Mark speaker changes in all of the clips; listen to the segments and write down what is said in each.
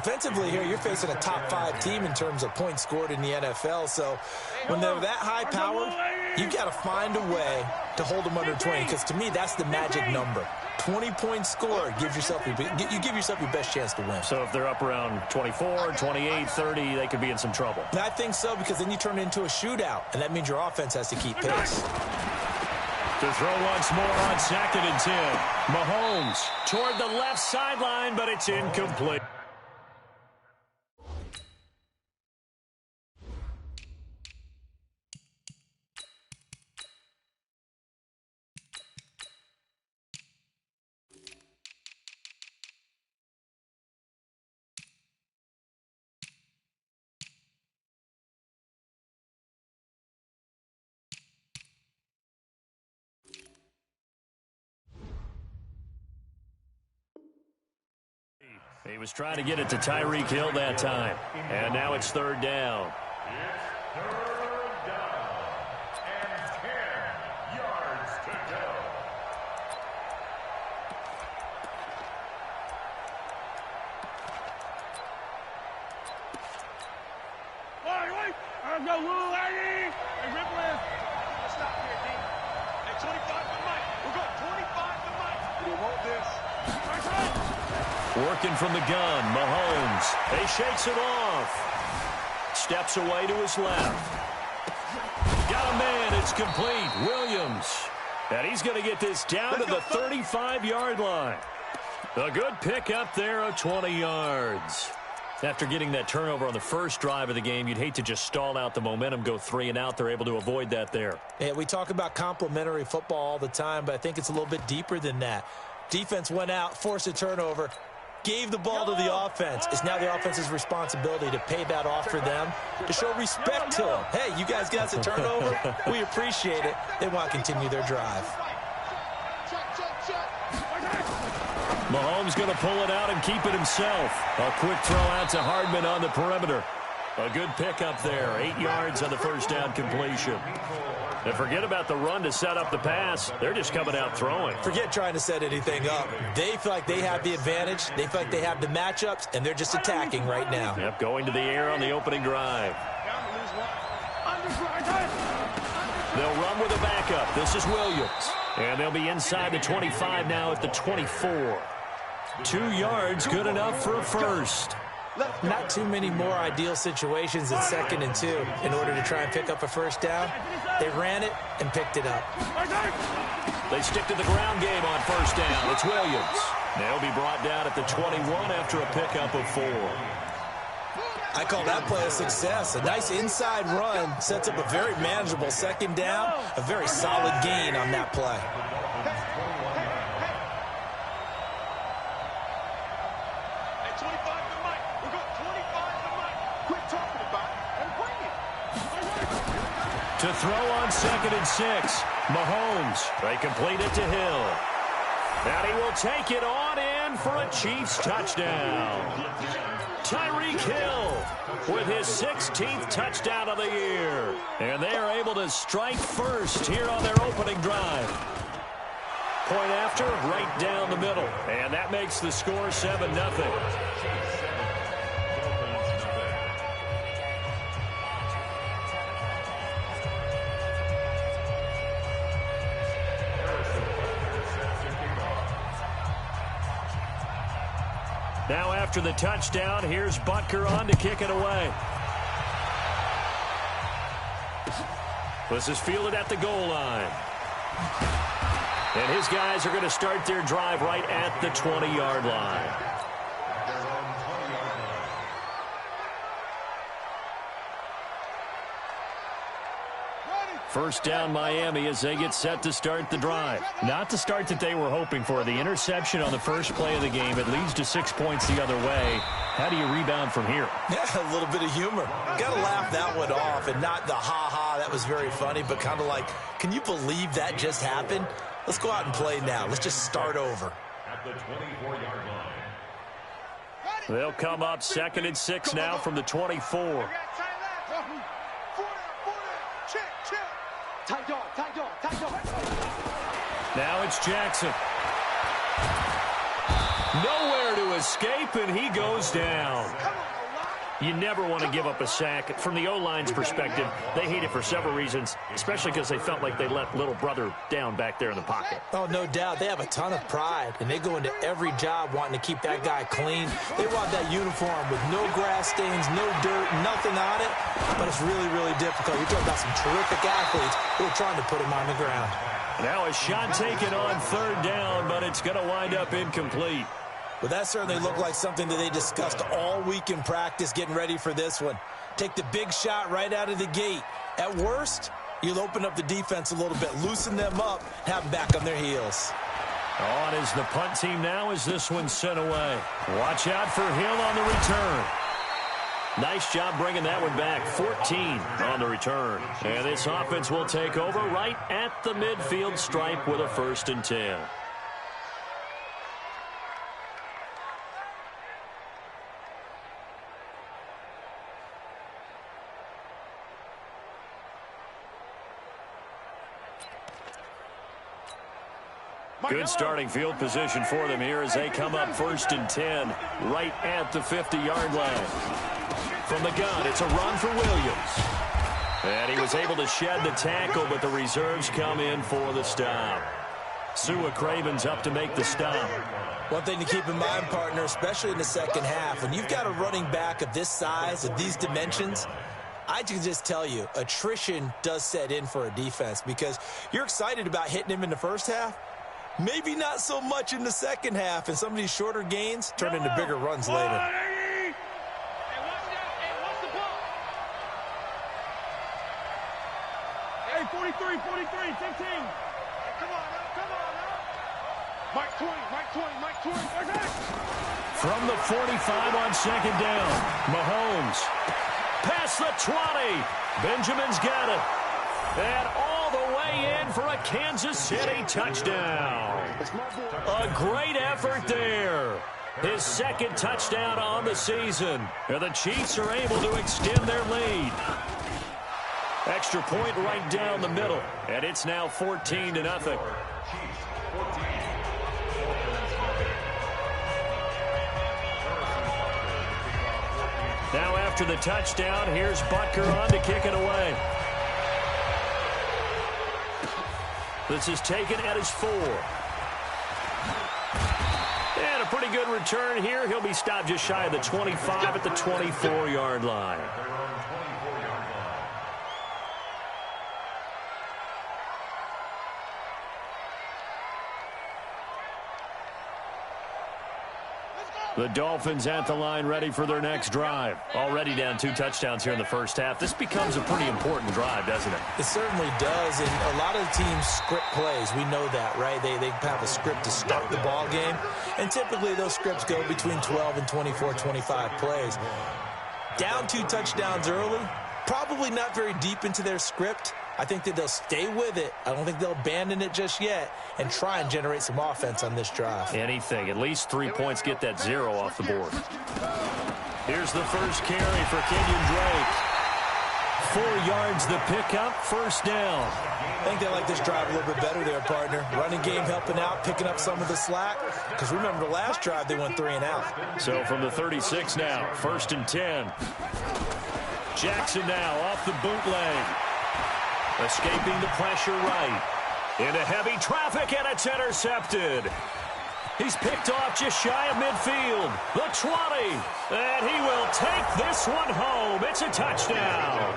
Speaker 1: Defensively here, you're facing a top-5 team in terms of points scored in the NFL. So when they're that high-powered, you've got to find a way to hold them under 20, because to me, that's the magic number. 20 points scored, you give yourself your best chance to win.
Speaker 2: So if they're up around 24, 28, 30, they could be in some trouble.
Speaker 1: And I think so, because then you turn it into a shootout, and that means your offense has to keep pace.
Speaker 2: To throw once more on 2nd and 10. Mahomes toward the left sideline, but it's incomplete. He was trying to get it to Tyreek Hill that time. And now it's 3rd down.
Speaker 3: It's 3rd down and 10 yards to go.
Speaker 4: Wait. I'm going to lose, Aggie. Hey, Ripley. Let's stop here, D. Hey, 25 to Mike. We're going 25 to Mike. We want this.
Speaker 2: Working from the gun, Mahomes. He shakes it off. Steps away to his left. Got a man. It's complete. Williams. And he's going to get this down to the 35-yard line. A good pick up there of 20 yards. After getting that turnover on the first drive of the game, you'd hate to just stall out the momentum, go 3 and out. They're able to avoid that there.
Speaker 1: Yeah, we talk about complementary football all the time, but I think it's a little bit deeper than that. Defense went out, forced a turnover, gave the ball to the offense. It's now the offense's responsibility to pay that off for them, to show respect to them. Hey, you guys got us a turnover. We appreciate it. They want to continue their drive.
Speaker 2: Mahomes going to pull it out and keep it himself. A quick throw out to Hardman on the perimeter. A good pickup there. 8 yards on the first down completion. And forget about the run to set up the pass. They're just coming out throwing.
Speaker 1: Forget trying to set anything up. They feel like they have the advantage. They feel like they have the matchups, and they're just attacking right now.
Speaker 2: Yep, going to the air on the opening drive. They'll run with a backup. This is Williams. And they'll be inside the 25 now at the 24. 2 yards, good enough for a first.
Speaker 1: Not too many more ideal situations in 2nd and 2 in order to try and pick up a first down. They ran it and picked it up.
Speaker 2: They stick to the ground game on first down. It's Williams. They'll be brought down at the 21 after a pickup of 4.
Speaker 1: I call that play a success. A nice inside run sets up a very manageable 2nd down. A very solid gain on that play.
Speaker 2: To throw on 2nd and 6. Mahomes. They complete it to Hill. And he will take it on in for a Chiefs touchdown. Tyreek Hill with his 16th touchdown of the year. And they are able to strike first here on their opening drive. Point after, right down the middle. And that makes the score 7-0. Now after the touchdown, here's Butker on to kick it away. This is fielded at the goal line. And his guys are going to start their drive right at the 20-yard line. First down Miami as they get set to start the drive. Not the start that they were hoping for. The interception on the first play of the game. It leads to 6 points the other way. How do you rebound from here?
Speaker 1: Yeah, a little bit of humor. Got to laugh that one off, and not the ha-ha, that was very funny, but kind of like, can you believe that just happened? Let's go out and play now. Let's just start over.
Speaker 3: At the 24-yard line.
Speaker 2: They'll come up 2nd and 6 now from the 24. Now it's Jackson. Nowhere to escape, and he goes down. You never want to give up a sack. From the O-line's perspective, they hate it for several reasons, especially because they felt like they let little brother down back there in the pocket.
Speaker 1: Oh, no doubt. They have a ton of pride, and they go into every job wanting to keep that guy clean. They want that uniform with no grass stains, no dirt, nothing on it. But it's really, really difficult. You're talking about some terrific athletes who are trying to put him on the ground.
Speaker 2: Now a shot taken on third down, but it's going to wind up incomplete.
Speaker 1: Well, that certainly looked like something that they discussed all week in practice, getting ready for this one. Take the big shot right out of the gate. At worst, you'll open up the defense a little bit, loosen them up, have them back on their heels.
Speaker 2: On is the punt team now as this one's sent away. Watch out for Hill on the return. Nice job bringing that one back. 14 on the return. And this offense will take over right at the midfield stripe with a 1st and 10. Good starting field position for them here as they come up 1st and 10 right at the 50-yard line. From the gun, it's a run for Williams. And he was able to shed the tackle, but the reserves come in for the stop. Sua Craven's up to make the stop.
Speaker 1: One thing to keep in mind, partner, especially in the second half, when you've got a running back of this size, of these dimensions, I can just tell you, attrition does set in for a defense because you're excited about hitting him in the first half. Maybe not so much in the second half, and some of these shorter gains turn into bigger runs later.
Speaker 4: Hey, watch the ball. Hey, 43, 15. Hey, come on now. Mike 20.
Speaker 2: From the 45 on second down, Mahomes. Past the 20. Benjamin's got it. And all the way in for a Kansas City touchdown. A great effort there. His 2nd touchdown on the season. And the Chiefs are able to extend their lead. Extra point right down the middle. And it's now 14-0. Now after the touchdown, here's Butker on to kick it away. This is taken at his 4. And a pretty good return here. He'll be stopped just shy of the 25 at the 24-yard line. The Dolphins at the line ready for their next drive. Already down 2 touchdowns here in the first half. This becomes a pretty important drive, doesn't it?
Speaker 1: It certainly does, and a lot of the teams script plays. We know that, right? They have a script to start the ball game, and typically those scripts go between 12 and 24, 25 plays. Down 2 touchdowns early, probably not very deep into their script. I think that they'll stay with it. I don't think they'll abandon it just yet and try and generate some offense on this drive.
Speaker 2: Anything. At least 3 points, get that 0 off the board. Here's the first carry for Kenyon Drake. 4 yards the pickup, 1st down.
Speaker 1: I think they like this drive a little bit better there, partner. Running game helping out, picking up some of the slack. Because remember, the last drive they went 3 and out.
Speaker 2: So from the 36 now, 1st and 10. Jackson now off the bootleg. Escaping the pressure right. Into heavy traffic, and it's intercepted. He's picked off just shy of midfield. The 20. And he will take this one home. It's a touchdown.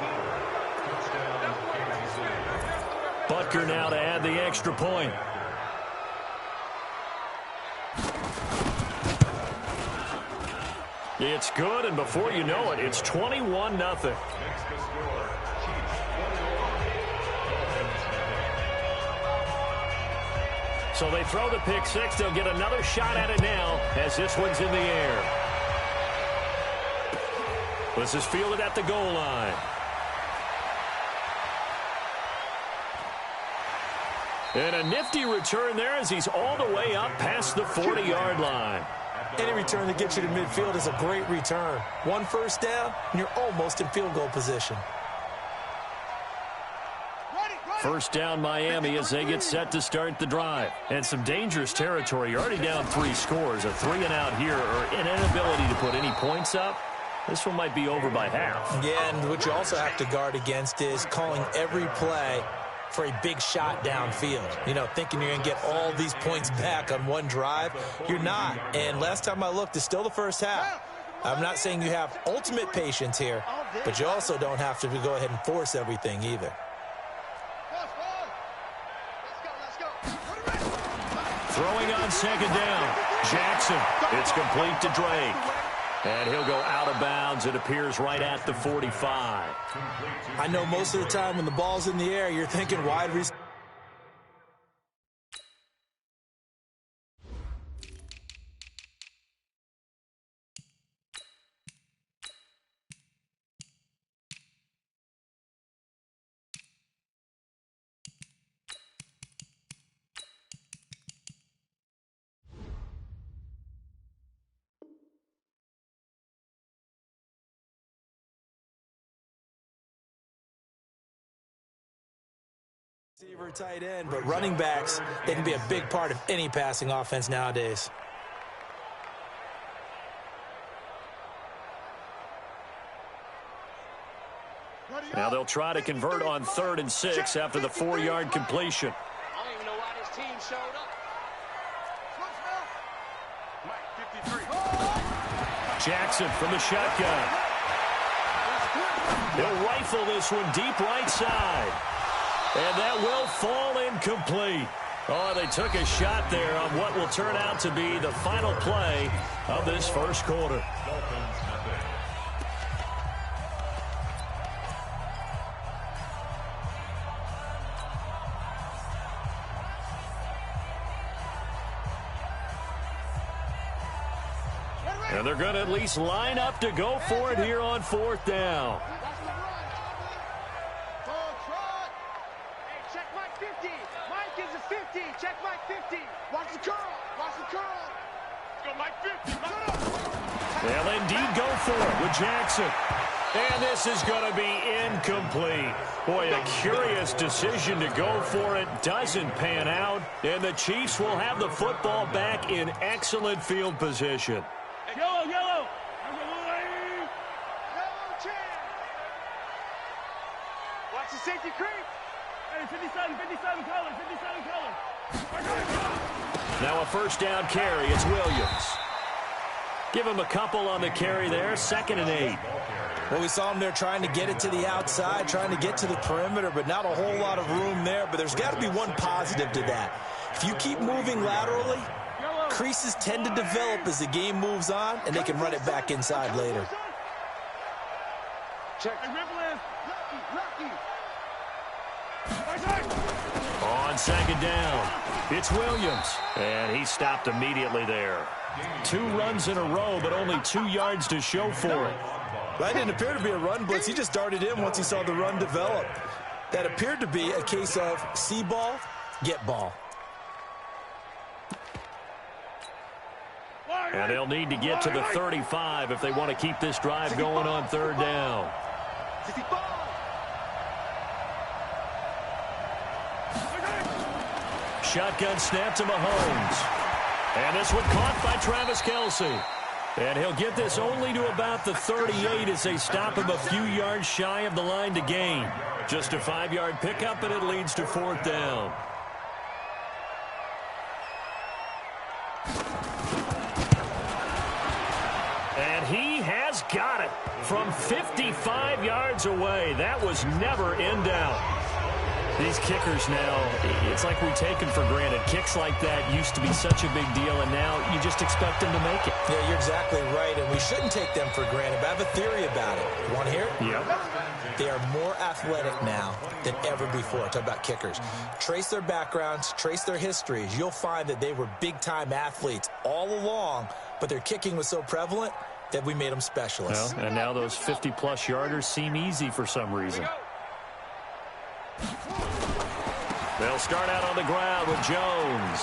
Speaker 2: Butker now to add the extra point. It's good, and before you know it, it's 21-0. So they throw the pick 6. They'll get another shot at it now as this one's in the air. This is fielded at the goal line. And a nifty return there as he's all the way up past the 40-yard line.
Speaker 1: Any return that gets you to midfield is a great return. 1 first down, and you're almost in field goal position.
Speaker 2: First down Miami as they get set to start the drive. And some dangerous territory. You're already down 3 scores. A 3-and-out here or an inability to put any points up. This one might be over by half.
Speaker 1: Yeah, and what you also have to guard against is calling every play for a big shot downfield. You know, thinking you're going to get all these points back on one drive. You're not. And last time I looked, it's still the first half. I'm not saying you have ultimate patience here, but you also don't have to go ahead and force everything either.
Speaker 2: Throwing on second down. Jackson. It's complete to Drake. And he'll go out of bounds. It appears right at the 45.
Speaker 1: I know most of the time when the ball's in the air, you're thinking wide receiver. Receiver, tight end, but running backs, they can be a big part of any passing offense nowadays.
Speaker 2: Now they'll try to convert on 3rd and 6 after the 4-yard completion.
Speaker 4: I don't even know why this team showed up. Mike, 53.
Speaker 2: Jackson from the shotgun. He'll rifle this one deep right side. And that will fall incomplete. Oh, they took a shot there on what will turn out to be the final play of this first quarter. And they're going to at least line up to go for it here on 4th down.
Speaker 4: Check Mike 50. Watch the curl. Watch the curl. Let's go Mike 50.
Speaker 2: They'll indeed go for it with Jackson. And this is going to be incomplete. Boy, a curious decision to go for it. Doesn't pan out. And the Chiefs will have the football back in excellent field position.
Speaker 4: Yellow, yellow. Yellow chair. Watch the safety creep. Hey, 57 color, 57 color.
Speaker 2: Now a first down carry. It's Williams. Give him a couple on the carry there. 2nd and 8.
Speaker 1: Well, we saw him there trying to get it to the outside, trying to get to the perimeter, but not a whole lot of room there. But there's got to be one positive to that. If you keep moving laterally, creases tend to develop as the game moves on, and they can run it back inside later.
Speaker 4: Check.
Speaker 2: On 2nd down, it's Williams. And he stopped immediately there. 2 runs in a row, but only 2 yards to show for it.
Speaker 1: That didn't appear to be a run blitz. He just darted in once he saw the run develop. That appeared to be a case of see ball, get ball.
Speaker 2: And they'll need to get to the 35 if they want to keep this drive going on 3rd down. Shotgun snap to Mahomes. And this one caught by Travis Kelce. And he'll get this only to about the 38 as they stop him a few yards shy of the line to gain. Just a 5-yard pickup, and it leads to 4th down. And he has got it from 55 yards away. That was never in doubt. These kickers now, it's like we take them for granted. Kicks like that used to be such a big deal, and now you just expect them to make it.
Speaker 1: Yeah, you're exactly right, and we shouldn't take them for granted, but I have a theory about it. You want to hear it?
Speaker 2: Yep.
Speaker 1: They are more athletic now than ever before. Talk about kickers. Trace their backgrounds, trace their histories. You'll find that they were big-time athletes all along, but their kicking was so prevalent that we made them specialists.
Speaker 2: Well, and now those 50-plus yarders seem easy for some reason. They'll start out on the ground with Jones.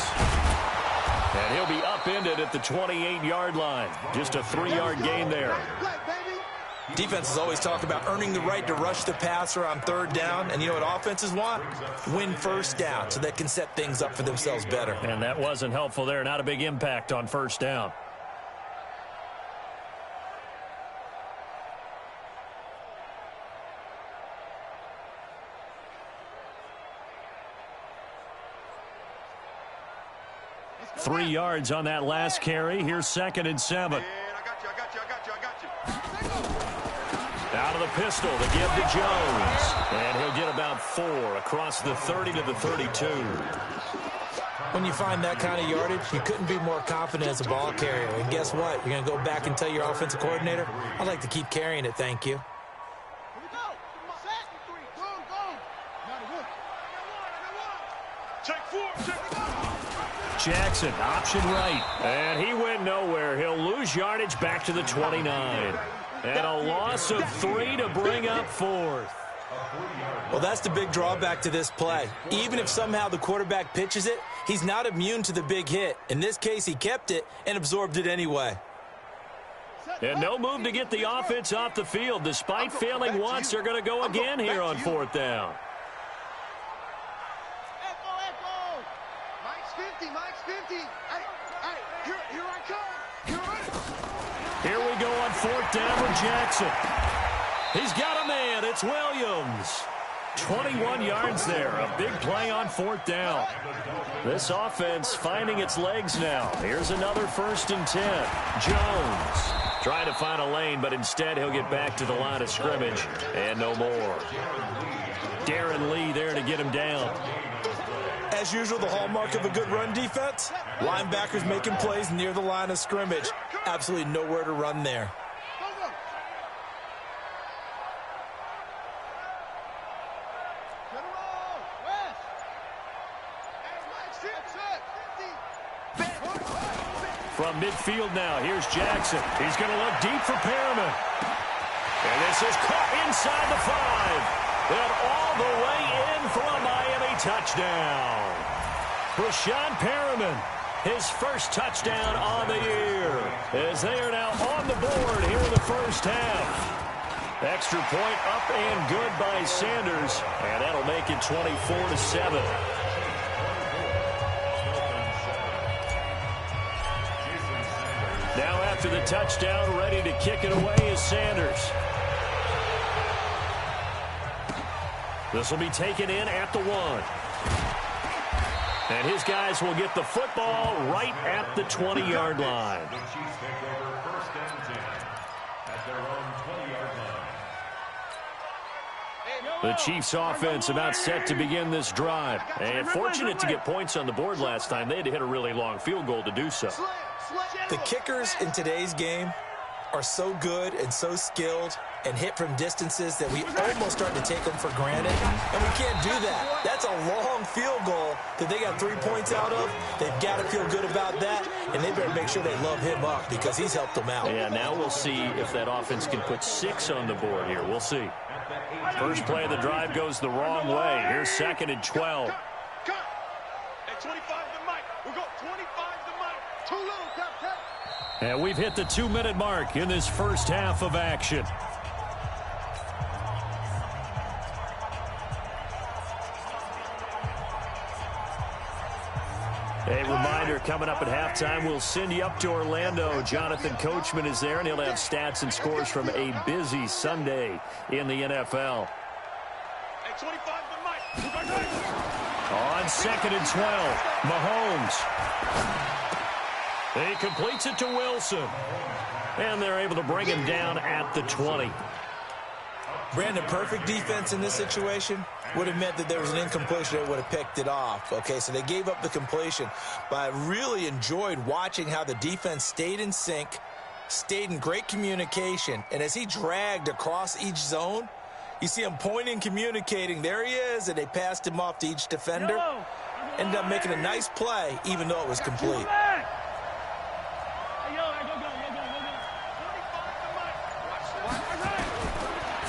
Speaker 2: And he'll be upended at the 28-yard line. Just a 3-yard gain there.
Speaker 1: Defenses always talk about earning the right to rush the passer on third down. And you know what offenses want? Win first down so they can set things up for themselves better.
Speaker 2: And that wasn't helpful there. Not a big impact on first down. Three yards on that last carry. Here's 2nd and 7. Out of the pistol, the give to Jones. And he'll get about 4 across the 30 to the 32.
Speaker 1: When you find that kind of yardage, you couldn't be more confident as a ball carrier. And guess what? You're going to go back and tell your offensive coordinator, I'd like to keep carrying it, thank you.
Speaker 2: Jackson, option right. And he went nowhere. He'll lose yardage back to the 29. And a loss of 3 to bring up 4th.
Speaker 1: Well, that's the big drawback to this play. Even if somehow the quarterback pitches it, he's not immune to the big hit. In this case, he kept it and absorbed it anyway.
Speaker 2: And no move to get the offense off the field. Despite failing once, they're going to go again here on 4th down. Here we go on 4th down with Jackson. He's got a man. It's Williams. 21 yards there. A big play on 4th down. This offense finding its legs now. Here's another 1st and 10. Jones trying to find a lane, but instead he'll get back to the line of scrimmage. And no more. Darren Lee there to get him down.
Speaker 1: As usual, the hallmark of a good run defense, linebackers making plays near the line of scrimmage. Absolutely nowhere to run there.
Speaker 2: From midfield now, here's Jackson. He's going to look deep for Perriman. And this is caught inside the 5. And all the way in for a Miami touchdown. Brashawn Perriman, his first touchdown on the year, as they are now on the board here in the first half. Extra point up and good by Sanders, and that'll make it 24-7. Now after the touchdown, ready to kick it away is Sanders. This will be taken in at the 1. And his guys will get the football right at the 20-yard line.
Speaker 3: The Chiefs take over 1st and 10 at their own 20-yard line.
Speaker 2: The Chiefs offense about set to begin this drive. And fortunate to get points on the board last time. They had to hit a really long field goal to do so.
Speaker 1: The kickers in today's game are so good and so skilled and hit from distances that we almost start to take them for granted. And we can't do that. That's a long field goal that they got 3 points out of. They've got to feel good about that, and they better make sure they love him up because he's helped them out.
Speaker 2: Yeah, now we'll see if that offense can put 6 on the board here. We'll see. First play of the drive goes the wrong way. Here's 2nd and 12.
Speaker 4: At 25 to Mike. We'll go 25 to Mike. Too little, cut.
Speaker 2: And we've hit the 2-minute mark in this first half of action. A reminder, coming up at halftime, we'll send you up to Orlando. Jonathan Coachman is there, and he'll have stats and scores from a busy Sunday in the NFL.
Speaker 4: At 25 to Mike.
Speaker 2: On 2nd and 12, Mahomes. He completes it to Wilson. And they're able to bring him down at the 20.
Speaker 1: Brandon, perfect defense in this situation would have meant that there was an incompletion that would have picked it off. Okay, so they gave up the completion. But I really enjoyed watching how the defense stayed in sync, stayed in great communication. And as he dragged across each zone, you see him pointing, communicating. There he is, and they passed him off to each defender. Ended up making a nice play, even though it was complete.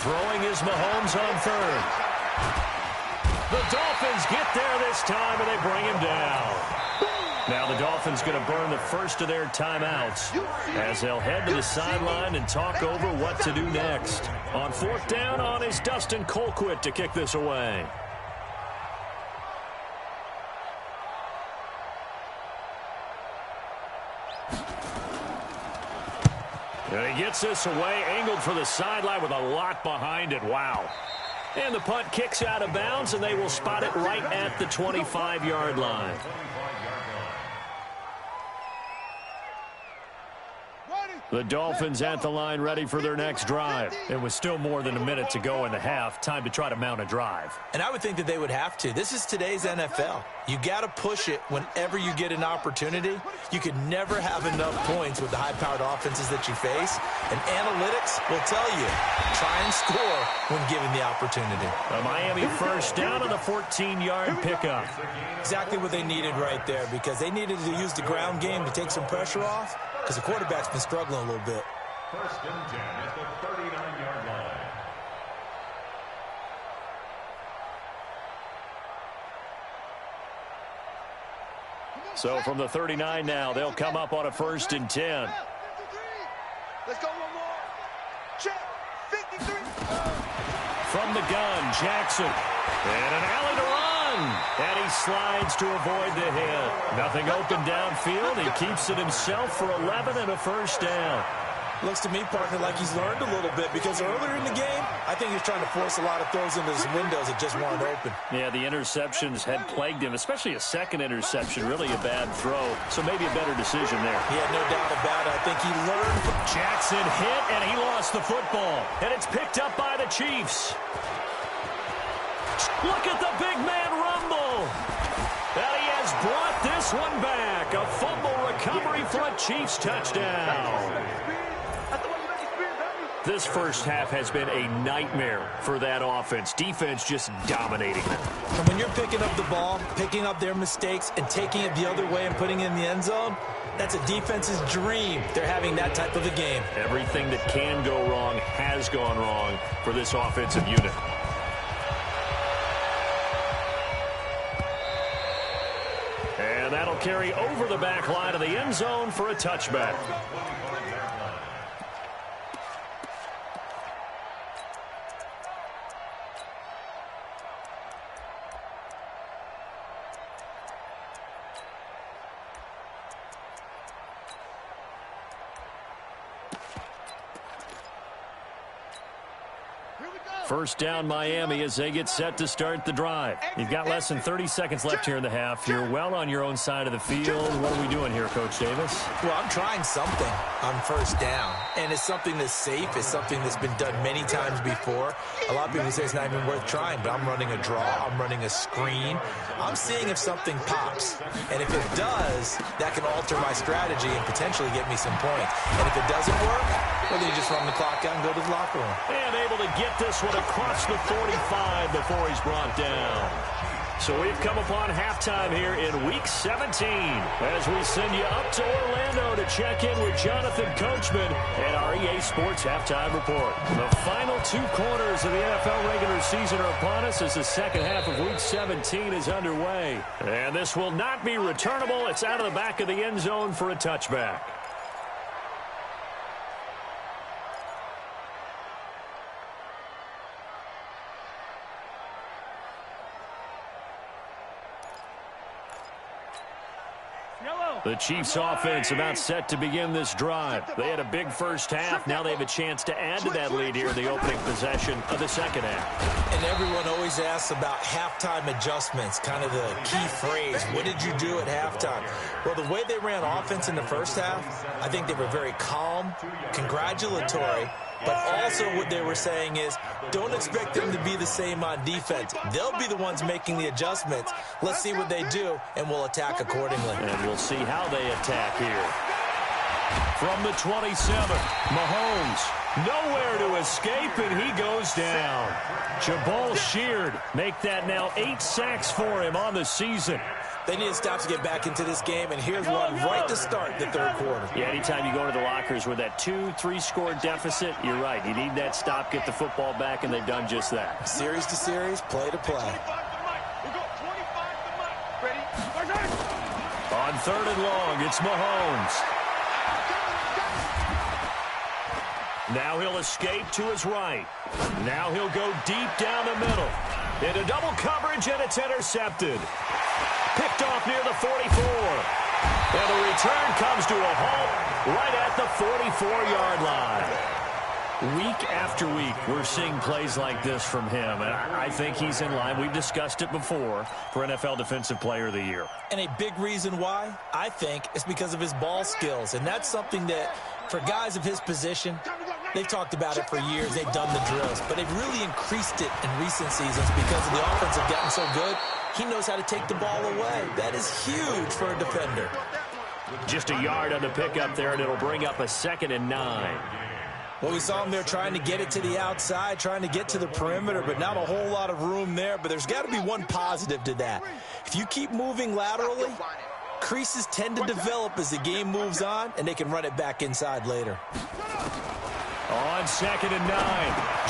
Speaker 2: Throwing is Mahomes on 3rd. The Dolphins get there this time, and they bring him down. Now the Dolphins going to burn the first of their timeouts as they'll head to the sideline and talk over what to do next. On fourth down on is Dustin Colquitt to kick this away. And he gets this away, angled for the sideline with a lot behind it. Wow. And the punt kicks out of bounds, and they will spot it right at the 25-yard line. The Dolphins at the line ready for their next drive. It was still more than a minute to go in the half. Time to try to mount a drive.
Speaker 1: And I would think that they would have to. This is today's NFL. You got to push it whenever you get an opportunity. You could never have enough points with the high-powered offenses that you face. And analytics will tell you, try and score when given the opportunity.
Speaker 2: A Miami first down on the 14-yard pickup.
Speaker 1: Exactly what they needed right there, because they needed to use the ground game to take some pressure off, because the quarterback's been struggling a little bit.
Speaker 3: First and 10 at the 39-yard line.
Speaker 2: So from the 39 now, they'll come up on a first and 10.
Speaker 4: Let's go one more. Check. 53.
Speaker 2: From the gun, Jackson. And an alley to run. And he slides to avoid the hit. Nothing open downfield. He keeps it himself for 11 and a first down.
Speaker 1: Looks to me, partner, like he's learned a little bit, because earlier in the game, I think he's trying to force a lot of throws into his windows that just weren't open.
Speaker 2: Yeah, the interceptions had plagued him, especially a second interception. Really a bad throw, so maybe a better decision there.
Speaker 1: He had no doubt about it. I think he learned.
Speaker 2: Jackson hit, and he lost the football. And it's picked up by the Chiefs. Look at the big man rumble. And he has brought this one back. A fumble recovery for a Chiefs touchdown. This first half has been a nightmare for that offense. Defense just dominating them.
Speaker 1: And when you're picking up the ball, picking up their mistakes, and taking it the other way and putting it in the end zone, that's a defense's dream. They're having that type of a game.
Speaker 2: Everything that can go wrong has gone wrong for this offensive unit. And that'll carry over the back line of the end zone for a touchback. First down Miami as they get set to start the drive. You've got less than 30 seconds left here in the half. You're well on your own side of the field. What are we doing here, Coach Davis?
Speaker 1: Well, I'm trying something on first down. And it's something that's safe. It's something that's been done many times before. A lot of people say it's not even worth trying, but I'm running a draw. I'm running a screen. I'm seeing if something pops. And if it does, that can alter my strategy and potentially get me some points. And if it doesn't work, well, then you just run the clock out and go to the locker room.
Speaker 2: And able to get this one across the 45 before he's brought down. So we've come upon halftime here in Week 17 as we send you up to Orlando to check in with Jonathan Coachman and our EA Sports Halftime Report. The final two quarters of the NFL regular season are upon us as the second half of Week 17 is underway. And this will not be returnable. It's out of the back of the end zone for a touchback. The Chiefs offense about set to begin this drive. They had a big first half. Now they have a chance to add to that lead here in the opening possession of the second half.
Speaker 1: And everyone always asks about halftime adjustments, kind of the key phrase. What did you do at halftime? Well, the way they ran offense in the first half, I think they were very calm, congratulatory, but also what they were saying is, don't expect them to be the same on defense. They'll be the ones making the adjustments. Let's see what they do, and we'll attack accordingly.
Speaker 2: And we'll see how they attack here. From the 27, Mahomes, nowhere to escape, and he goes down. Jabal Sheard, make that now 8 sacks for him on the season.
Speaker 1: They need to stop to get back into this game, and here's one right to start the third quarter.
Speaker 2: Yeah, anytime you go to the lockers with that 2-3 score deficit, you're right. You need that stop, get the football back, and they've done just that.
Speaker 1: Series to series, play to play.
Speaker 2: On 3rd and long. It's Mahomes. Now he'll escape to his right. Now he'll go deep down the middle. Into double coverage, and it's intercepted. Picked off near the 44. And the return comes to a halt right at the 44-yard line. Week after week, we're seeing plays like this from him, and I think he's in line. We've discussed it before for NFL Defensive Player of the Year.
Speaker 1: And a big reason why, I think, is because of his ball skills. And that's something that, for guys of his position, they've talked about it for years. They've done the drills. But they've really increased it in recent seasons because of the offense have gotten so good. He knows how to take the ball away. That is huge for a defender.
Speaker 2: Just a yard on the pickup there, and it'll bring up a 2nd and 9.
Speaker 1: Well, we saw him there trying to get it to the outside, trying to get to the perimeter, but not a whole lot of room there. But there's got to be one positive to that. If you keep moving laterally, creases tend to develop as the game moves on, and they can run it back inside later.
Speaker 2: On 2nd and 9,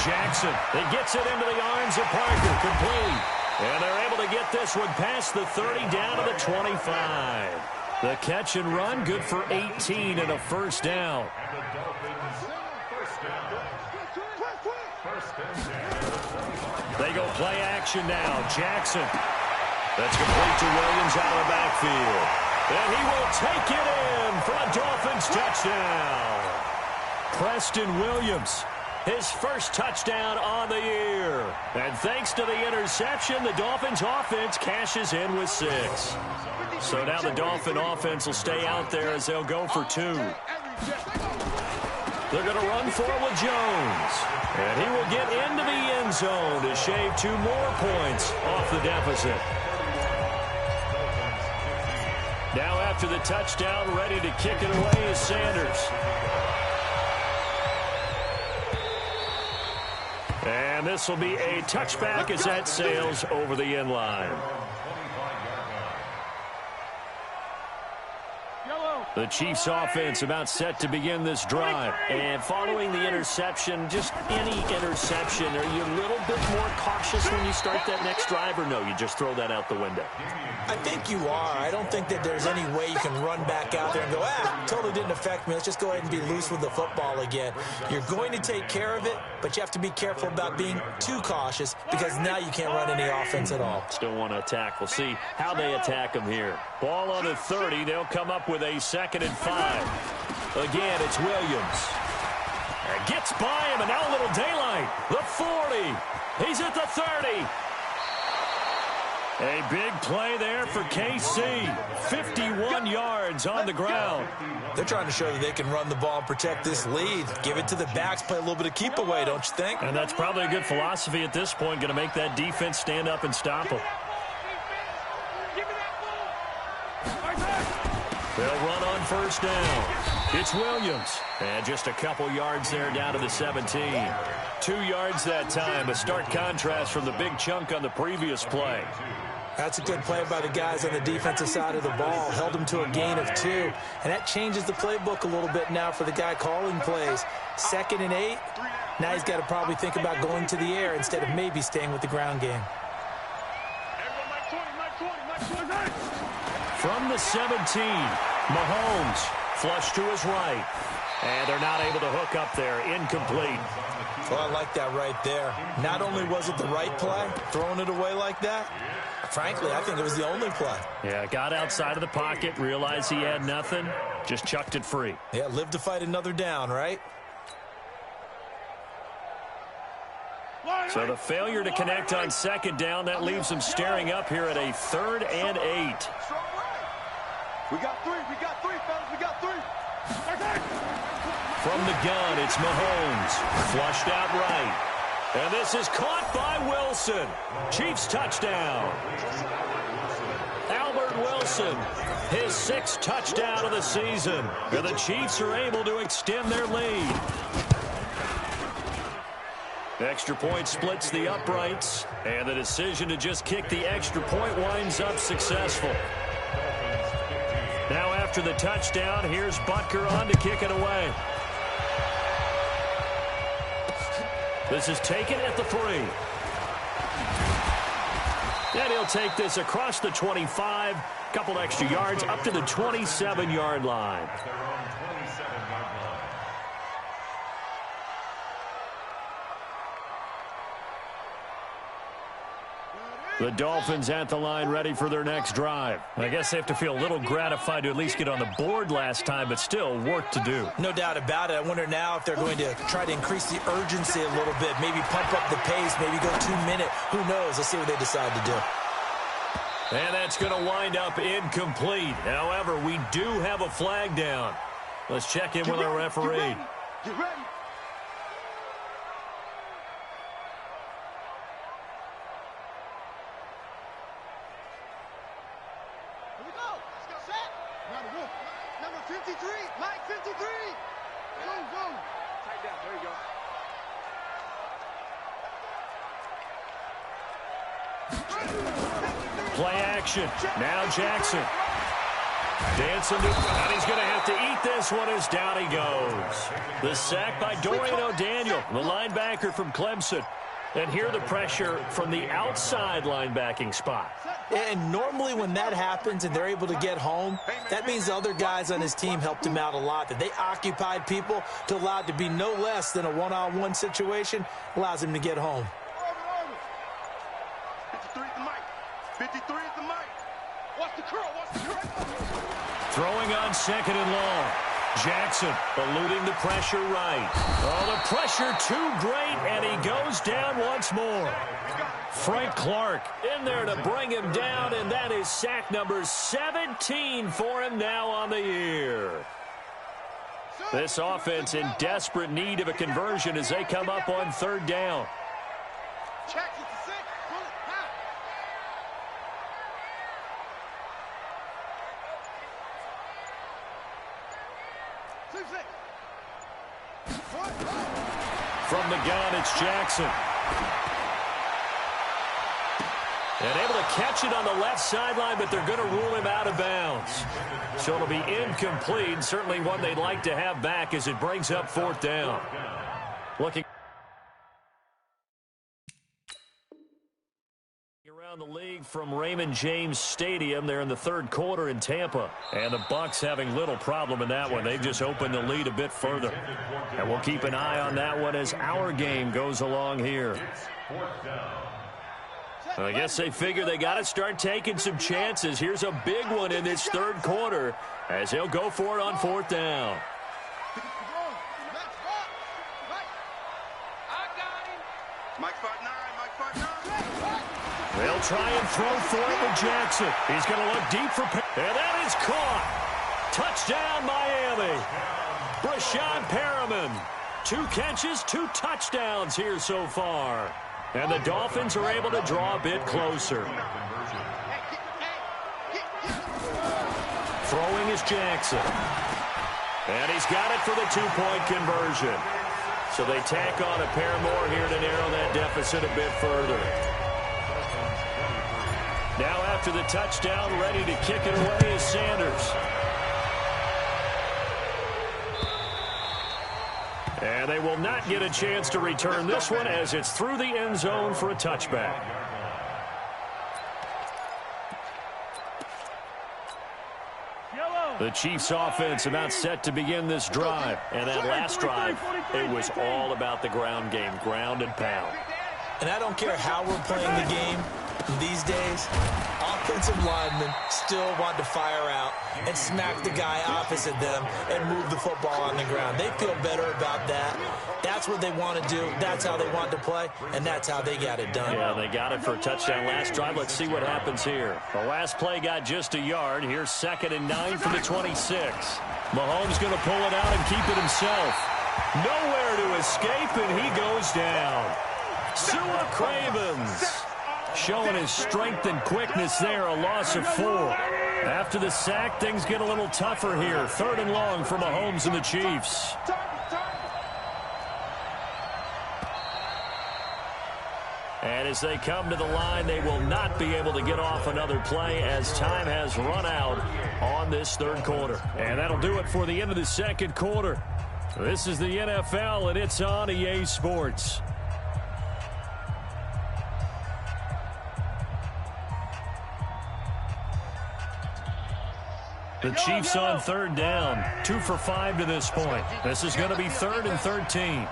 Speaker 2: Jackson. He gets it into the arms of Parker, complete. And they're able to get this one past the 30 down to the 25. The catch and run, good for 18 and a 1st down. They go play action now. Jackson. That's complete to Williams out of the backfield. And he will take it in for a Dolphins touchdown. Preston Williams, his 1st touchdown on the year. And thanks to the interception, the Dolphins offense cashes in with 6. So now the Dolphin offense will stay out there as they'll go for 2. They're going to run for it with Jones. And he will get into the end zone to shave 2 more points off the deficit. Now after the touchdown, ready to kick it away is Sanders. And this will be a touchback as that sails over the end line. The Chiefs offense about set to begin this drive. And following the interception, just any interception, are you a little bit more cautious when you start that next drive, or no, you just throw that out the window?
Speaker 1: I think you are. I don't think that there's any way you can run back out there and go, totally didn't affect me. Let's just go ahead and be loose with the football again. You're going to take care of it, but you have to be careful about being too cautious because now you can't run any offense at all.
Speaker 2: Still want to attack. We'll see how they attack them here. Ball on the 30. They'll come up with a 2nd and 5. Again, it's Williams. Gets by him, and now a little daylight. The 40. He's at the 30. A big play there for KC. 51 yards on the ground.
Speaker 1: They're trying to show that they can run the ball and protect this lead. Give it to the backs, play a little bit of keep away, don't you think?
Speaker 2: And that's probably a good philosophy at this point, going to make that defense stand up and stop them. They'll run on 1st down. It's Williams. And just a couple yards there down to the 17. 2 yards that time. A stark contrast from the big chunk on the previous play.
Speaker 1: That's a good play by the guys on the defensive side of the ball. Held them to a gain of 2. And that changes the playbook a little bit now for the guy calling plays. 2nd and 8. Now he's got to probably think about going to the air instead of maybe staying with the ground game.
Speaker 2: From the 17, Mahomes flush to his right. And they're not able to hook up there. Incomplete.
Speaker 1: Well, I like that right there. Not only was it the right play, throwing it away like that, frankly, I think it was the only play.
Speaker 2: Yeah, got outside of the pocket, realized he had nothing, just chucked it free.
Speaker 1: Yeah, live to fight another down, right?
Speaker 2: So the failure to connect on 2nd down, that leaves them staring up here at a 3rd and 8.
Speaker 4: We got 3, fellas, we got 3.
Speaker 2: From the gun, it's Mahomes. Flushed out right. And this is caught by Wilson. Chiefs touchdown. Albert Wilson, his 6th touchdown of the season. And the Chiefs are able to extend their lead. Extra point splits the uprights. And the decision to just kick the extra point winds up successful. Now after the touchdown, here's Butker on to kick it away. This is taken at the 3. And he'll take this across the 25, couple extra yards up to the 27-yard line.
Speaker 3: At their own 27-yard line.
Speaker 2: The Dolphins at the line ready for their next drive. I guess they have to feel a little gratified to at least get on the board last time, but still work to do.
Speaker 1: No doubt about it. I wonder now if they're going to try to increase the urgency a little bit, maybe pump up the pace, maybe go 2-minute. Who knows? Let's see what they decide to do.
Speaker 2: And that's going to wind up incomplete. However, we do have a flag down. Let's check in with our referee.
Speaker 4: Get ready. Here we go. Let's go. Set. Number 53. Mike 53. Go. Tight down. There you go.
Speaker 2: Play action. Now Jackson. Dancing to, and he's going to have to eat this one as down he goes. The sack by Dorian O'Daniel, the linebacker from Clemson. And here the pressure from the outside linebacking spot.
Speaker 1: And normally when that happens and they're able to get home, that means the other guys on his team helped him out a lot. That they occupied people to allow it to be no less than a one-on-one situation allows him to get home.
Speaker 4: 53 is the mic. 53 is the mic. Watch the curl. Watch the curl.
Speaker 2: Throwing on second and long. Jackson eluding the pressure right. Oh, the pressure too great, and he goes down once more. Frank Clark in there to bring him down, and that is sack number 17 for him now on the year. This offense in desperate need of a conversion as they come up on third down.
Speaker 4: Check it to 6. Pull it. Pass.
Speaker 2: From the gun, it's Jackson. And able to catch it on the left sideline, but they're going to rule him out of bounds. So it'll be incomplete. Certainly one they'd like to have back as it brings up fourth down. Looking around the league from Raymond James Stadium there in the third quarter in Tampa. And the Bucs having little problem in that one. They've just opened the lead a bit further. And we'll keep an eye on that one as our game goes along here. I guess they figure they got to start taking some chances. Here's a big one in this third quarter as they'll go for it on fourth down.
Speaker 4: Mike 5'9", Mike 5'9".
Speaker 2: They'll try and throw for it with Jackson. He's going to look deep for... And that is caught. Touchdown, Miami. Brashad Perriman. 2 catches, 2 touchdowns here so far. And the Dolphins are able to draw a bit closer. Throwing is Jackson. And he's got it for the 2-point conversion. So they tack on a pair more here to narrow that deficit a bit further. Now after the touchdown, ready to kick it away is Sanders. And they will not get a chance to return this one as it's through the end zone for a touchback. The Chiefs offense about set to begin this drive. And that last drive, it was all about the ground game, ground and pound.
Speaker 1: And I don't care how we're playing the game these days, offensive linemen still want to fire out and smack the guy opposite them and move the football on the ground. They feel better about that. That's what they want to do. That's how they want to play, and that's how they got it done.
Speaker 2: Yeah, they got it for a touchdown last drive. Let's see what happens here. The last play got just a yard. Here's 2nd and 9 from the 26. Mahomes going to pull it out and keep it himself. Nowhere to escape, and he goes down. Sua Cravens showing his strength and quickness there, a loss of 4. After the sack, things get a little tougher here. 3rd and long for Mahomes and the Chiefs. And as they come to the line, they will not be able to get off another play as time has run out on this third quarter. And that'll do it for the end of the second quarter. This is the NFL, and it's on EA Sports. The Chiefs on third down. 2 for 5 to this point. This is going to be 3rd and 13.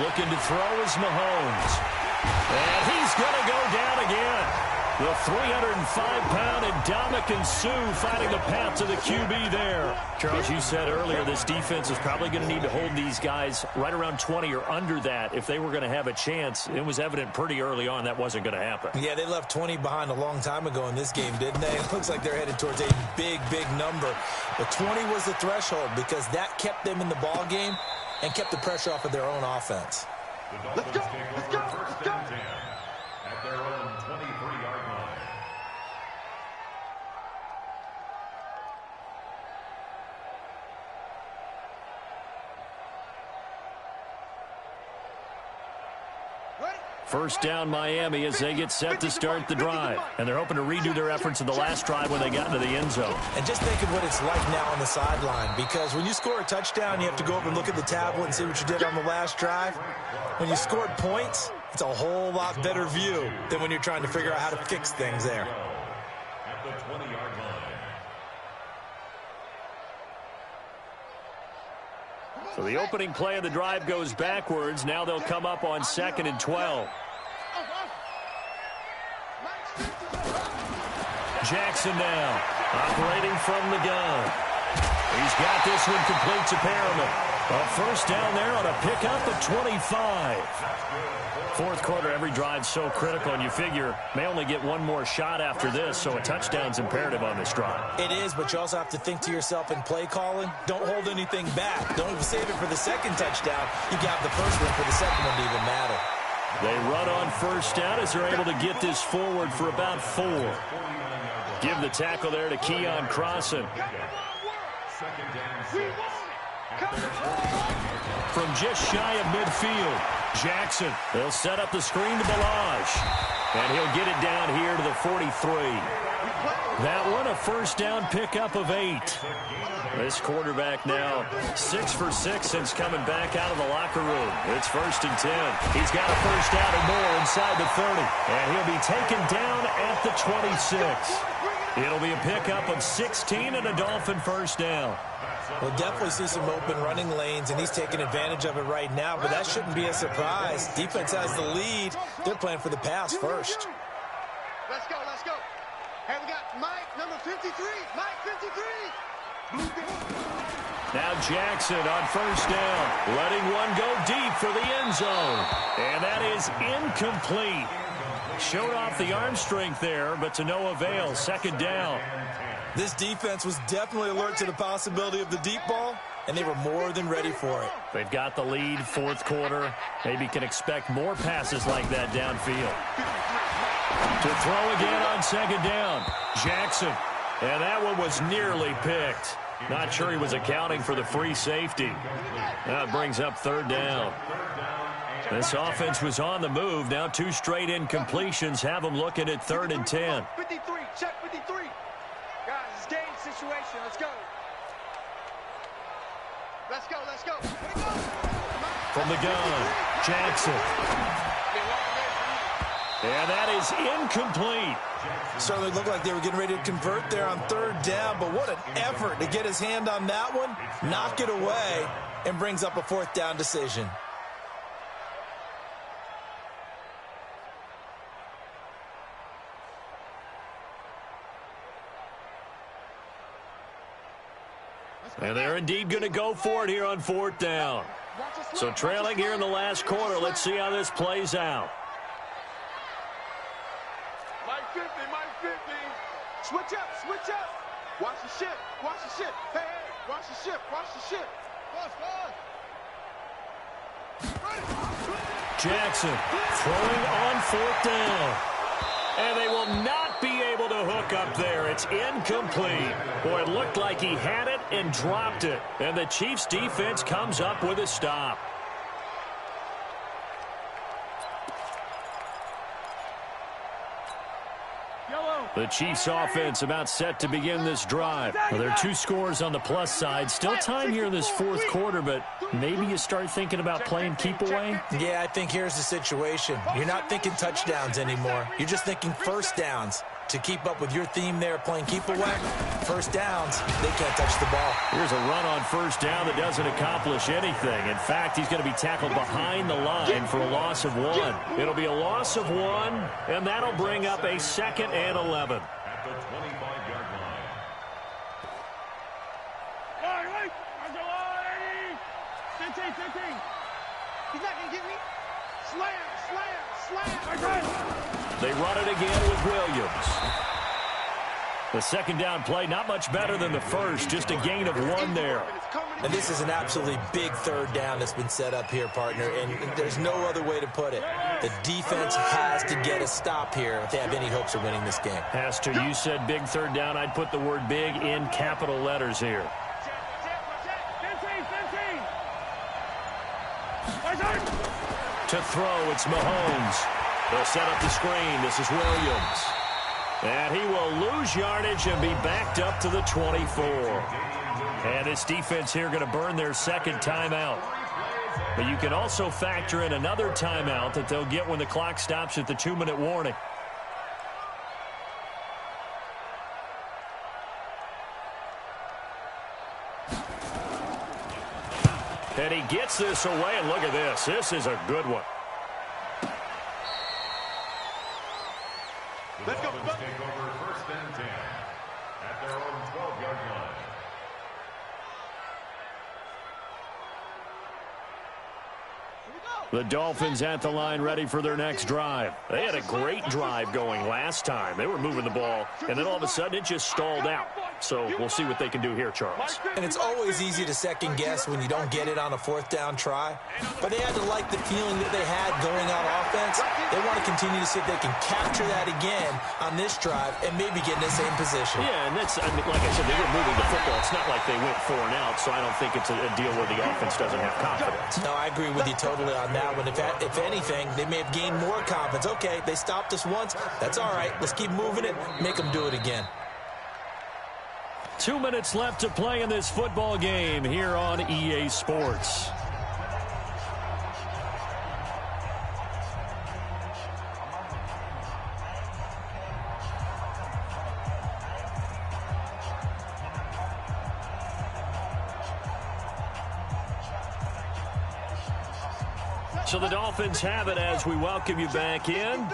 Speaker 2: Looking to throw is Mahomes. And he's going to go down again. The 305-pound Ndamukong Suh finding the path to the QB there. Charles, you said earlier this defense is probably going to need to hold these guys right around 20 or under that if they were going to have a chance. It was evident pretty early on that wasn't going to happen.
Speaker 1: Yeah, they left 20 behind a long time ago in this game, didn't they? It looks like they're headed towards a big, big number. But 20 was the threshold because that kept them in the ball game and kept the pressure off of their own offense.
Speaker 3: Let's go! Let's go! Let's go! At their own 23-yard line.
Speaker 2: First down Miami as they get set to start the drive. And they're hoping to redo their efforts in the last drive when they got into the end zone.
Speaker 1: And just think of what it's like now on the sideline, because when you score a touchdown, you have to go over and look at the tablet and see what you did on the last drive. When you scored points, it's a whole lot better view than when you're trying to figure out how to fix things there.
Speaker 3: At the 20-yard line.
Speaker 2: So the opening play of the drive goes backwards. Now they'll come up on 2nd and 12. Jackson now, operating from the gun. He's got this one complete to Perriman. A first down there on a pickup of 25. Fourth quarter, every drive's so critical, and you figure may only get one more shot after this, so a touchdown's imperative on this drive.
Speaker 1: It is, but you also have to think to yourself in play calling, don't hold anything back. Don't save it for the second touchdown. You got the first one for the second one to even matter.
Speaker 2: They run on first down as they're able to get this forward for about 4. Give the tackle there to Keon Crossan. From just shy of midfield, Jackson. They'll set up the screen to Balazs. And he'll get it down here to the 43. That one a first down pickup of 8. This quarterback now 6 for 6 since coming back out of the locker room. It's 1st and 10. He's got a first down or more inside the 30. And he'll be taken down at the 26. It'll be a pickup of 16 and a Dolphin first down.
Speaker 1: We'll definitely see some open running lanes, and he's taking advantage of it right now, but that shouldn't be a surprise. Defense has the lead. They're playing for the pass first.
Speaker 4: Let's go, let's go. Hey, we got Mike, number 53. Mike, 53.
Speaker 2: Now Jackson on first down, letting one go deep for the end zone. And that is incomplete. Showed off the arm strength there, but to no avail. Second down.
Speaker 1: This defense was definitely alert to the possibility of the deep ball, and they were more than ready for it.
Speaker 2: They've got the lead, fourth quarter. Maybe can expect more passes like that downfield. To throw again on second down, Jackson. And that one was nearly picked. Not sure he was accounting for the free safety. Now it brings up third down. This offense was on the move. Now 2 straight incompletions have them looking at 3rd and 10.
Speaker 4: 53, check 53. Guys, it's game situation. Let's go. Let's go, let's go.
Speaker 2: From the gun, Jackson. And that is incomplete.
Speaker 1: Certainly looked like they were getting ready to convert there on third down, but what an effort to get his hand on that one, knock it away, and brings up a 4th down decision.
Speaker 2: And they're indeed going to go for it here on 4th down. So trailing here in the last quarter, let's see how this plays out.
Speaker 4: Mike 50, Mike 50. Switch up, switch up. Watch the ship, watch the ship. Hey, hey, watch the ship, watch the ship.
Speaker 2: Jackson throwing on 4th down. And they will not be able to hook up there. It's incomplete. Boy, it looked like he had it and dropped it. And the Chiefs defense comes up with a stop. The Chiefs offense about set to begin this drive. Well, there are 2 scores on the plus side. Still time here in this 4th quarter, but maybe you start thinking about playing keep away?
Speaker 1: Yeah, I think here's the situation. You're not thinking touchdowns anymore. You're just thinking first downs. to keep up with your theme there, playing keep away, first downs, they can't touch the ball.
Speaker 2: Here's a run on first down that doesn't accomplish anything. In fact, he's going to be tackled behind the line for a loss of 1. It'll be a loss of 1, and that'll bring up a 2nd and 11.
Speaker 3: At the 25-yard line.
Speaker 4: Wait. 15. He's not going to get me. Slam.
Speaker 2: They run it again with Williams. The second down play, not much better than the first, just a gain of 1 there.
Speaker 1: And this is an absolutely big third down that's been set up here, partner, and there's no other way to put it. The defense has to get a stop here if they have any hopes of winning this game.
Speaker 2: Has to. You said big third down. I'd put the word big in capital letters here.
Speaker 4: 15.
Speaker 2: To throw, it's Mahomes. They'll set up the screen. This is Williams. And he will lose yardage and be backed up to the 24. And this defense here going to burn their second timeout. But you can also factor in another timeout that they'll get when the clock stops at the 2-minute warning. And he gets this away, and look at this. This is a good one.
Speaker 3: The Dolphins take over 1st and 10 at their own 12-yard line.
Speaker 2: The Dolphins at the line ready for their next drive. They had a great drive going last time. They were moving the ball, and then all of a sudden it just stalled out. So we'll see what they can do here, Charles.
Speaker 1: And it's always easy to second guess when you don't get it on a 4th down try. But they had to like the feeling that they had going on offense. They want to continue to see if they can capture that again on this drive and maybe get in the same position.
Speaker 2: Yeah, and that's, I mean, like I said, they were moving the football. It's not like they went 4 and out, so I don't think it's a deal where the offense doesn't have confidence.
Speaker 1: No, I agree with you totally on that one. If anything, they may have gained more confidence. Okay, they stopped us once. That's all right. Let's keep moving it. Make them do it again.
Speaker 2: 2 minutes left to play in this football game here on EA Sports. So the Dolphins have it as we welcome you back in.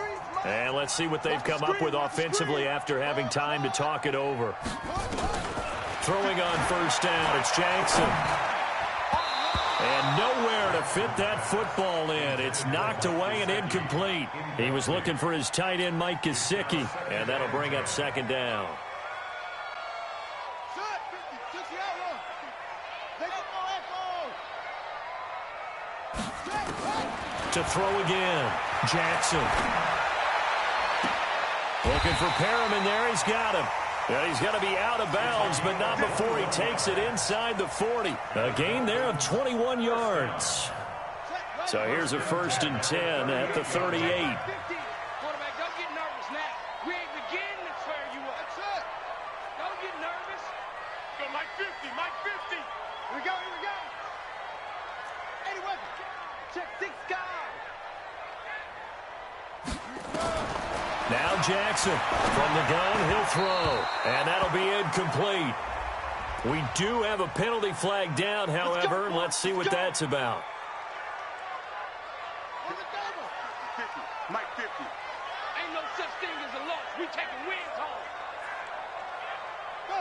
Speaker 2: And let's see what they've come up with offensively after having time to talk it over. Throwing on first down, it's Jackson. And nowhere to fit that football in. It's knocked away and incomplete. He was looking for his tight end, Mike Gesicki, and that'll bring up second down. To throw again, Jackson. Looking for Perriman there. He's got him. And he's going to be out of bounds, but not before he takes it inside the 40. A gain there of 21 yards. So here's a 1st and 10 at the 38.
Speaker 4: Quarterback, don't get nervous now. We ain't beginning to swear you up. That's it. Don't get nervous. Go Mike 50, Mike 50. Here we go. 81. Check 6 guys.
Speaker 2: Now Jackson from the gun, he'll throw, and that'll be incomplete. We do have a penalty flag down, however. Let's see what that's about.
Speaker 4: 50, Mike 50. Ain't no such thing as a loss. We taking wins home. Go.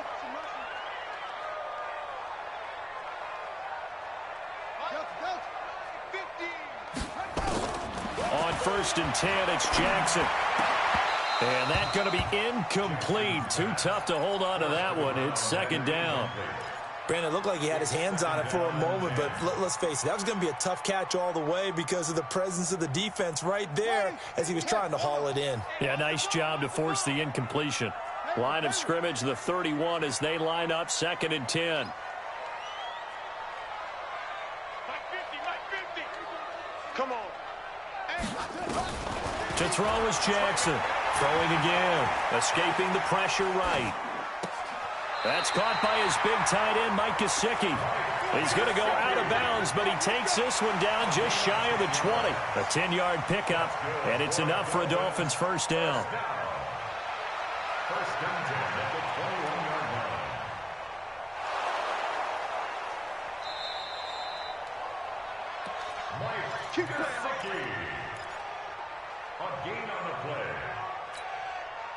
Speaker 2: On 1st and 10, it's Jackson. And that's going to be incomplete. Too tough to hold on to that one. It's second down.
Speaker 1: Brandon, it looked like he had his hands on it for a moment, but let's face it, that was going to be a tough catch all the way because of the presence of the defense right there as he was trying to haul it in.
Speaker 2: Yeah, nice job to force the incompletion. Line of scrimmage, the 31 as they line up 2nd and 10.
Speaker 4: Come on.
Speaker 2: To throw is Jackson. Throwing again. Escaping the pressure right. That's caught by his big tight end, Mike Gesicki. He's going to go out of bounds, but he takes this one down just shy of the 20. A 10-yard pickup, and it's enough for a Dolphins first down.
Speaker 3: and 10 at the 21-yard line. Mike Gesicki. A gain on the play.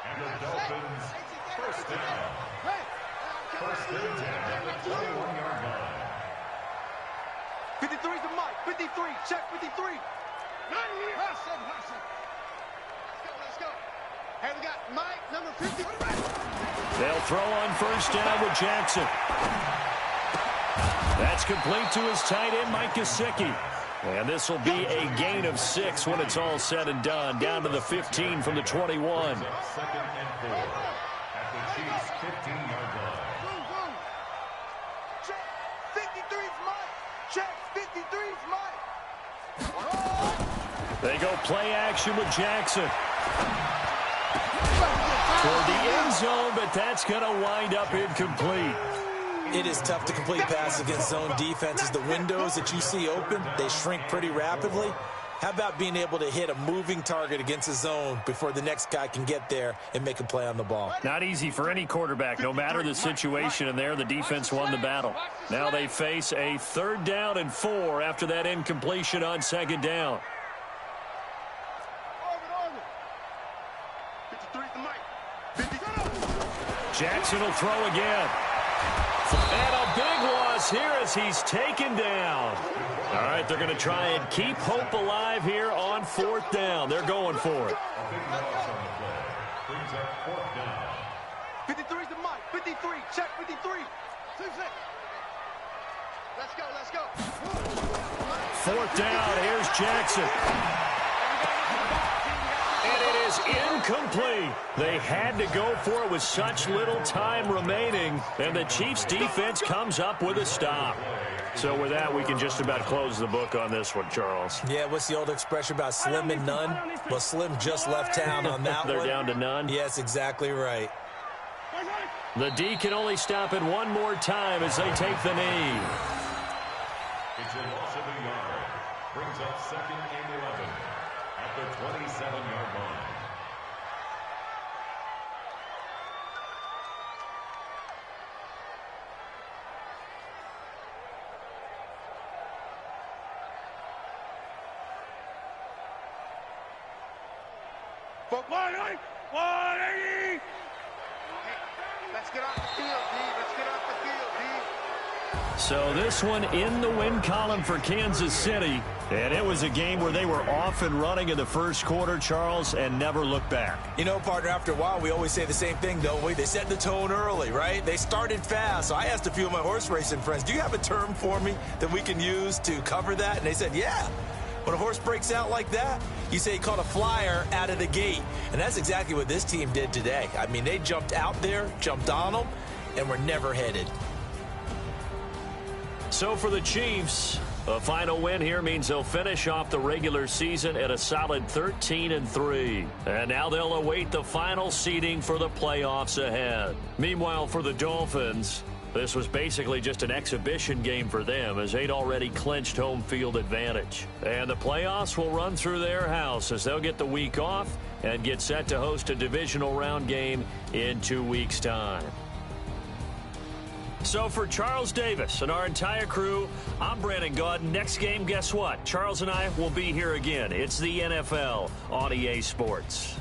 Speaker 3: And the Dolphins first down. First and 10 at the 21-yard line.
Speaker 4: 53's the Mike. 53. Check 53. 90. Let's go. Hey, we got Mike, number 50.
Speaker 2: They'll throw on first down with Jackson. That's complete to his tight end, Mike Gesicki. And this will be a gain of 6 when it's all said and done. Down to the 15 from the 21.
Speaker 3: Second and 4 at the Chiefs' 15-yard line.
Speaker 4: Check 53's Mike. Check 53's Mike.
Speaker 2: They go play action with Jackson. For the end zone, but that's going to wind up incomplete.
Speaker 1: It is tough to complete passes against zone defenses. The windows that you see open, they shrink pretty rapidly. How about being able to hit a moving target against a zone before the next guy can get there and make a play on the ball?
Speaker 2: Not easy for any quarterback, no matter the situation, and there the defense won the battle. Now they face a 3rd down and 4 after that incompletion on 2nd down.
Speaker 4: 53's the Mike. 50.
Speaker 2: Jackson will throw again. And a big loss here as he's taken down. All right, they're going to try and keep hope alive here on 4th down. They're going for it.
Speaker 3: A big loss on the play. Brings up 4th down.
Speaker 4: 53's the Mike. 53. Check 53. 2-6. Let's go.
Speaker 2: 4th down. Here's Jackson. And it is incomplete. They had to go for it with such little time remaining. And the Chiefs defense comes up with a stop. So with that, we can just about close the book on this one, Charles.
Speaker 1: Yeah, what's the old expression about slim and none? Well, Slim just left town on that
Speaker 2: They're
Speaker 1: one.
Speaker 2: down to none.
Speaker 1: Yes, exactly right.
Speaker 2: The D can only stop it one more time as they take the knee.
Speaker 3: It's a loss of a yard. Brings up 2nd and 11 at the 27-yard line.
Speaker 4: For 180. Let's get off the field, D. Let's get off the field, D.
Speaker 2: So this one in the win column for Kansas City. And it was a game where they were off and running in the first quarter, Charles, and never looked back.
Speaker 1: You know, partner, after a while, we always say the same thing, don't we? They set the tone early, right? They started fast. So I asked a few of my horse racing friends, do you have a term for me that we can use to cover that? And they said, yeah. When a horse breaks out like that, you say he caught a flyer out of the gate. And that's exactly what this team did today. I mean, they jumped out there, jumped on them, and were never headed.
Speaker 2: So for the Chiefs, a final win here means they'll finish off the regular season at a solid 13-3. And now they'll await the final seeding for the playoffs ahead. Meanwhile, for the Dolphins, this was basically just an exhibition game for them as they'd already clinched home field advantage. And the playoffs will run through their house as they'll get the week off and get set to host a divisional round game in 2 weeks' time. So for Charles Davis and our entire crew, I'm Brandon Gaudin. Next game, guess what? Charles and I will be here again. It's the NFL on EA Sports.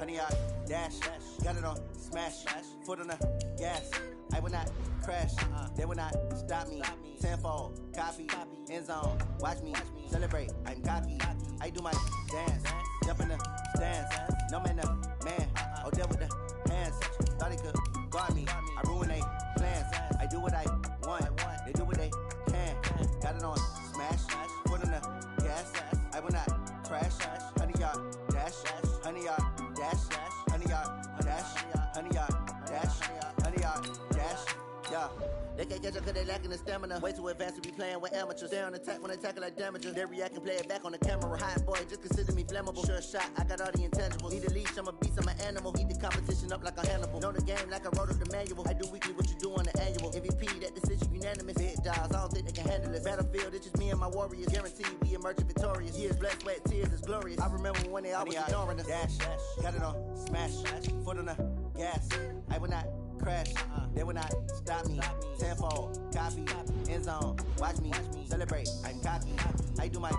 Speaker 5: 100-yard dash. Got it on smash. Foot on the gas. I will not crash. They will not stop me. Tenfold, copy, end zone. Watch me celebrate. I'm cocky. I do my dance. Jump in the stands. No man, the man. Oh, there with the hands. Thought he could guard me. I ruin they plans. I do what I want. They do what they can. Got it on smash. Foot on the gas. I will not crash. 100-yard dash. 100-yard dash. 100-yard dash. 100-yard dash. 100-yard dash. Yeah. They can't catch up cause they lacking the stamina. Way too advanced to be playing with amateurs. Stay on attack when they tackle like damages. They react and play it back on the camera. Hot boy, just consider me flammable. Sure shot, I got all the intangibles. Need a leash, I'm a beast, I'm an animal. Heat the competition up like a Hannibal. Know the game like I wrote up the manual. I do weekly what you do on the annual. MVP, that decision unanimous. Big dogs, I don't think they can handle it. Battlefield, it's just me and my warriors. Guaranteed we emerge victorious. Years, blood, sweat, tears, it's glorious. I remember when they always ignoring us. Dash, got it on smash. Foot on the gas. I will not crash. They will not stop me. Tenfold, copy, end zone. Watch me celebrate. I'm cocky. I do my